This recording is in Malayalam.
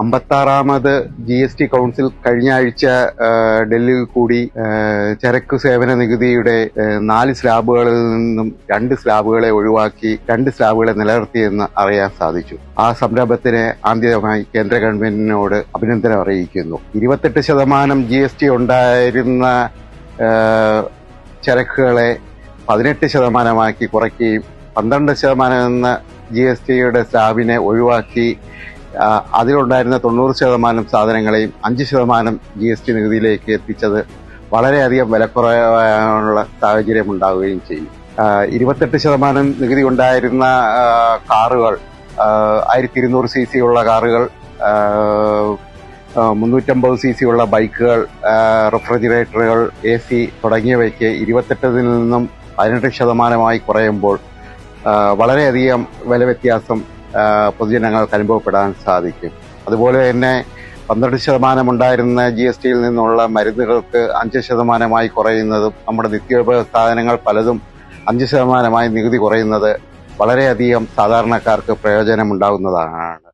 56ാമത് GST കൗൺസിൽ കഴിഞ്ഞ ആഴ്ച ഡൽഹിയിൽ കൂടി ചരക്കു സേവന നികുതിയുടെ 4 സ്ലാബുകളിൽ നിന്നും 2 സ്ലാബുകളെ ഒഴിവാക്കി 2 സ്ലാബുകളെ നിലനിർത്തിയെന്ന് അറിയാൻ സാധിച്ചു. ആ സംരംഭത്തിന് ആദ്യമായി കേന്ദ്ര ഗവൺമെന്റിനോട് അഭിനന്ദനം അറിയിക്കുന്നു. 28% GST ഉണ്ടായിരുന്ന ചരക്കുകളെ 18% കുറയ്ക്കുകയും 12% എന്ന GSTയുടെ സ്ലാബിനെ ഒഴിവാക്കി അതിലുണ്ടായിരുന്ന 90% സാധനങ്ങളെയും 5% GST നികുതിയിലേക്ക് എത്തിച്ചത് വളരെയധികം വിലക്കുറവാനുള്ള സാഹചര്യം ഉണ്ടാവുകയും ചെയ്യും. 28% നികുതി ഉണ്ടായിരുന്ന കാറുകൾ, 1200 cc ഉള്ള കാറുകൾ, 350 cc ഉള്ള ബൈക്കുകൾ, റെഫ്രിജറേറ്ററുകൾ, AC തുടങ്ങിയവയ്ക്ക് 28-ൽ നിന്നും 18% കുറയുമ്പോൾ വളരെയധികം വില വ്യത്യാസം പൊതുജനങ്ങൾക്ക് അനുഭവപ്പെടാൻ സാധിക്കും. അതുപോലെ തന്നെ 12% ഉണ്ടായിരുന്ന GSTയിൽ നിന്നുള്ള മരുന്നുകൾക്ക് 5% കുറയുന്നതും നമ്മുടെ നിത്യോപയോഗ സാധനങ്ങൾ പലതും 5% നികുതി കുറയുന്നത് വളരെയധികം സാധാരണക്കാർക്ക് പ്രയോജനമുണ്ടാകുന്നതാണ്.